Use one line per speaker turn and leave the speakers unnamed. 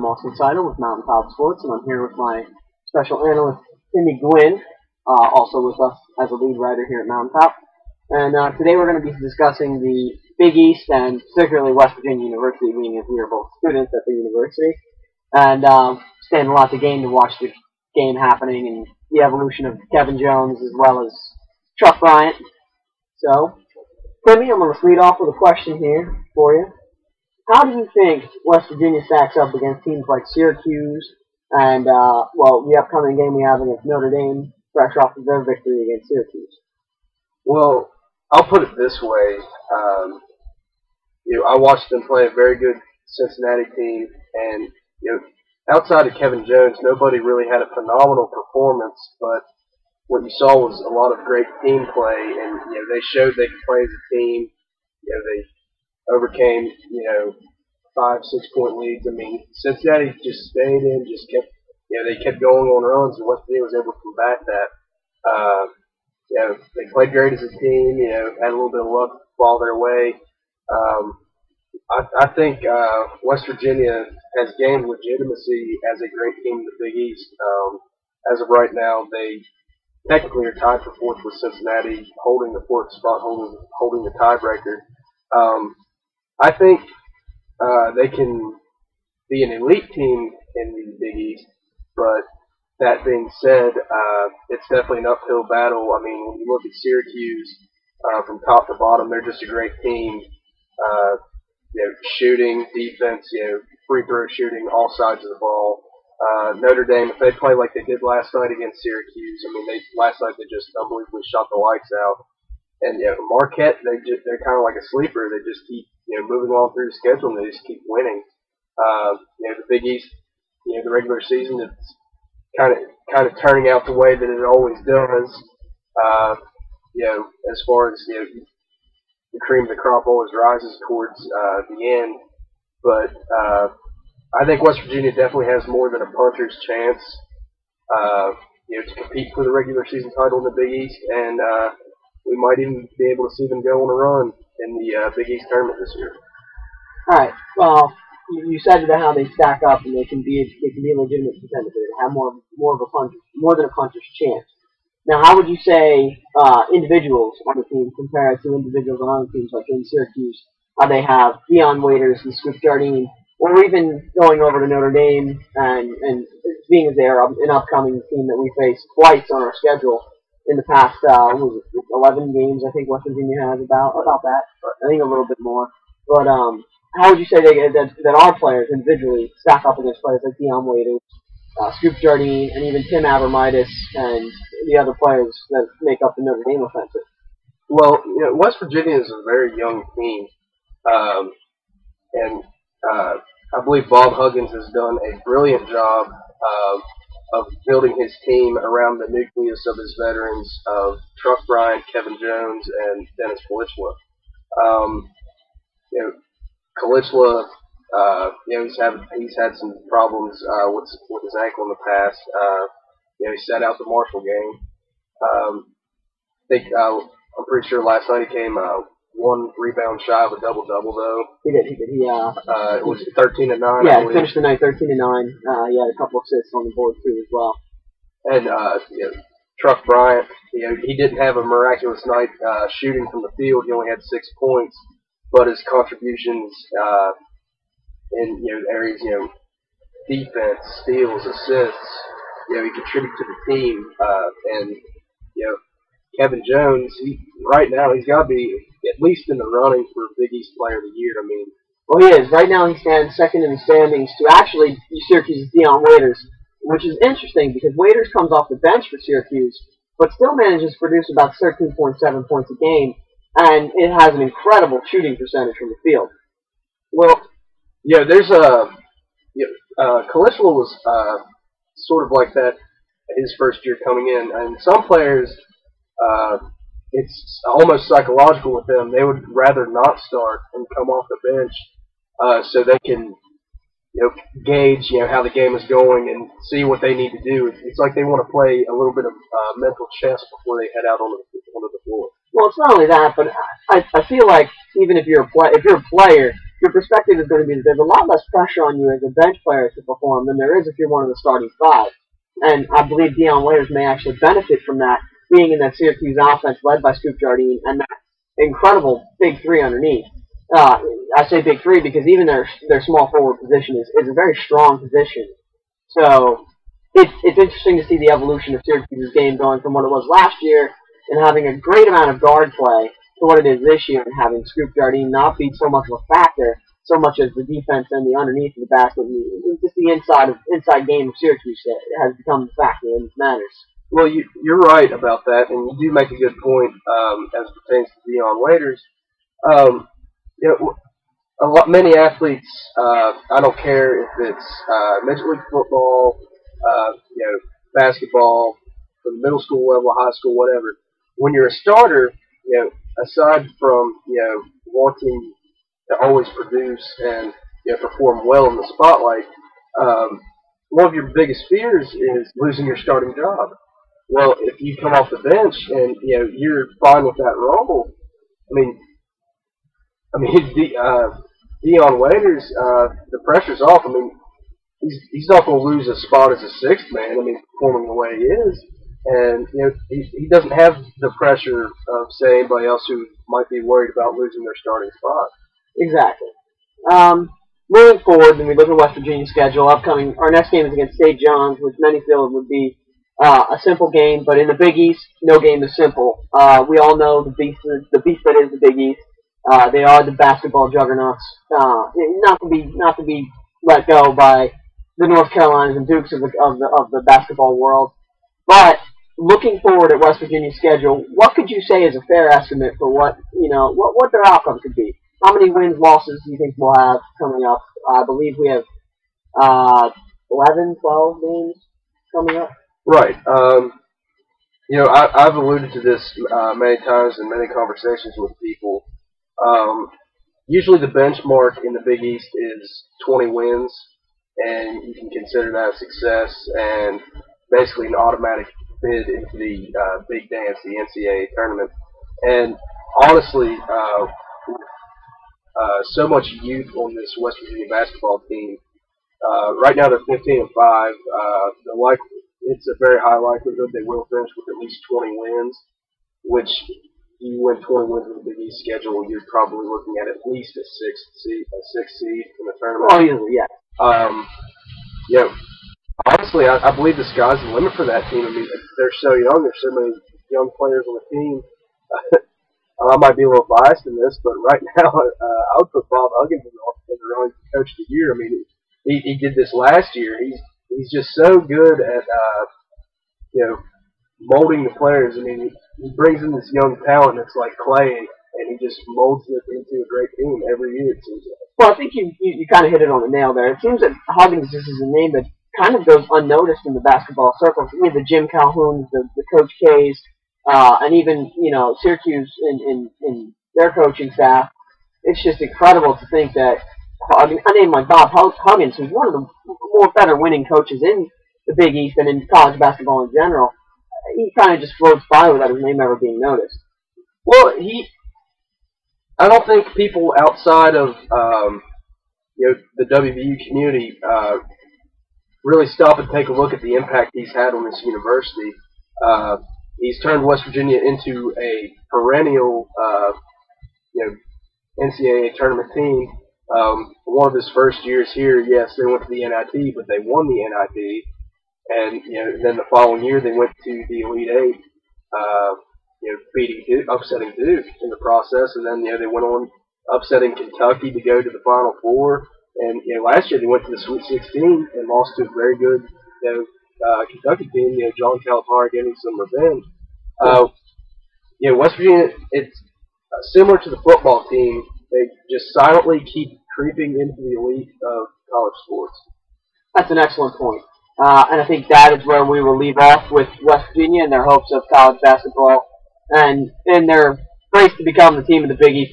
Austin Seidel with Mountaintop Sports, and I'm here with my special analyst, Timmy Gwynn, also with us as a lead writer here at Mountaintop. And today we're going to be discussing the Big East and particularly West Virginia University, being as we are both students at the university. And stand a lot to gain to watch the game happening and the evolution of Kevin Jones as well as Chuck Bryant. So, Timmy, I'm going to lead off with a question here for you. How do you think West Virginia stacks up against teams like Syracuse and, the upcoming game we have against Notre Dame, fresh off of their victory against Syracuse?
Well, I'll put it this way. I watched them play a very good Cincinnati team, and outside of Kevin Jones, nobody really had a phenomenal performance. But what you saw was a lot of great team play, and they showed they could play as a team. They overcame 5-6 point leads. I mean, Cincinnati just stayed in, just kept they kept going on runs, and West Virginia was able to combat that. They played great as a team. Had a little bit of luck fall their way. I think West Virginia has gained legitimacy as a great team in the Big East. As of right now, they technically are tied for fourth with Cincinnati, holding the fourth spot, holding the tiebreaker. I think they can be an elite team in the Big East, but that being said, it's definitely an uphill battle. I mean, when you look at Syracuse from top to bottom, they're just a great team. Shooting, defense, free throw shooting, all sides of the ball. Notre Dame, if they play like they did last night against Syracuse, I mean, last night they just unbelievably shot the lights out. And Marquette, they're kind of like a sleeper. They just keep moving on through the schedule, and they just keep winning. The Big East, the regular season, it's kind of turning out the way that it always does. As far as the cream of the crop always rises towards the end. But I think West Virginia definitely has more than a puncher's chance, to compete for the regular season title in the Big East, and we might even be able to see them go on a run in the Big East tournament this year.
All right. Well, you said about how they stack up and they can be a legitimate contender. They have more than a puncher's chance. Now, how would you say individuals on the team compare to individuals on other teams like in Syracuse? How they have Dion Waiters and Swift Jardine, or even going over to Notre Dame and being as they're an upcoming team that we face twice on our schedule in the past 11 games, I think West Virginia has about that. I think a little bit more. But how would you say that our players individually stack up against players like Dion Waiters, Scoop Jardine, and even Tim Abramitis and the other players that make up the Notre Dame offensive?
Well, West Virginia is a very young team, and I believe Bob Huggins has done a brilliant job of building his team around the nucleus of his veterans of Chuck Bryant, Kevin Jones, and Dennis Kalichla. Kalichla, he's had some problems with his ankle in the past. He sat out the Marshall game. I'm pretty sure last night he came one rebound shy of a double-double, though.
He did.
It was 13 and 9.
Yeah, he finished the night 13 and 9. He had a couple of assists on the board, too, as well.
And, Chuck Bryant, he didn't have a miraculous night shooting from the field. He only had 6 points, but his contributions in, areas, defense, steals, assists, he contributed to the team. And, Kevin Jones, right now, he's got to be at least in the running for Big East Player of the Year. I mean,
well, he is. Right now, he stands second in the standings to actually Syracuse's Dion Waiters, which is interesting because Waiters comes off the bench for Syracuse, but still manages to produce about 13.7 points a game, and it has an incredible shooting percentage from the field.
Well, there's Kalichla was sort of like that his first year coming in, and some players. It's almost psychological with them. They would rather not start and come off the bench so they can gauge how the game is going and see what they need to do. It's like they want to play a little bit of mental chess before they head out onto the floor.
Well, it's not only that, but I feel like even if you're a player, your perspective is going to be that there's a lot less pressure on you as a bench player to perform than there is if you're one of the starting five. And I believe Dion Waiters may actually benefit from that, being in that Syracuse offense led by Scoop Jardine and that incredible big three underneath. I say big three because even their small forward position is a very strong position. So it's interesting to see the evolution of Syracuse's game going from what it was last year and having a great amount of guard play to what it is this year and having Scoop Jardine not be so much of a factor so much as the defense and the underneath of the basket. Just the inside game of Syracuse has become the factor in this matters.
Well, you're right about that, and you do make a good point as it pertains to Dion Waiters. Many athletes, I don't care if it's Major League Football, basketball, from the middle school level, high school, whatever. When you're a starter, aside from wanting to always produce and perform well in the spotlight, one of your biggest fears is losing your starting job. Well, if you come off the bench and you're fine with that role, Dion Waiters, the pressure's off. He's not going to lose a spot as a sixth man. Performing the way he is, and he doesn't have the pressure of say anybody else who might be worried about losing their starting spot.
Exactly. Moving forward, when we look at West Virginia's schedule, our next game is against St. John's, which many feel would be a simple game, but in the Big East, no game is simple. We all know the beast that is the Big East. They are the basketball juggernauts, not to be let go by the North Carolinas and Dukes of the basketball world. But looking forward at West Virginia's schedule, what could you say is a fair estimate for what their outcome could be? How many wins, losses do you think we'll have coming up? I believe we have 11, 12 games coming up.
Right. I've alluded to this many times in many conversations with people. Usually the benchmark in the Big East is 20 wins, and you can consider that a success and basically an automatic bid into the Big Dance, the NCAA tournament. And honestly, so much youth on this West Virginia basketball team. Right now they're 15-5. It's a very high likelihood they will finish with at least 20 wins, which you win 20 wins with the Big East schedule, you're probably looking at least a sixth seed in the tournament.
Oh, easily, yeah.
Honestly, I believe the sky's the limit for that team. They're so young. There's so many young players on the team. I might be a little biased in this, but right now I would put Bob Huggins in the running for Coach of the Year. He did this last year. He's just so good at molding the players. He brings in this young talent that's like clay, and he just molds it into a great team every year, it seems like.
Well, I think you kind of hit it on the nail there. It seems that Huggins just is a name that kind of goes unnoticed in the basketball circles. The Jim Calhouns, the Coach K's, and even Syracuse in their coaching staff. It's just incredible to think that a name like Bob Huggins, who's one of the more better winning coaches in the Big East and in college basketball in general, he kind of just floats by without his name ever being noticed.
Well, I don't think people outside of the WVU community really stop and take a look at the impact he's had on this university. He's turned West Virginia into a perennial NCAA tournament team. One of his first years here, yes, they went to the NIT, but they won the NIT. And then the following year they went to the Elite Eight, beating Duke, upsetting Duke in the process, and then they went on upsetting Kentucky to go to the Final Four. And last year they went to the Sweet 16 and lost to a very good Kentucky team. John Calipari getting some revenge. West Virginia, it's similar to the football team. They just silently keep creeping into the elite of college sports.
That's an excellent point. And I think that is where we will leave off with West Virginia and their hopes of college basketball and in their race to become the team of the Big East.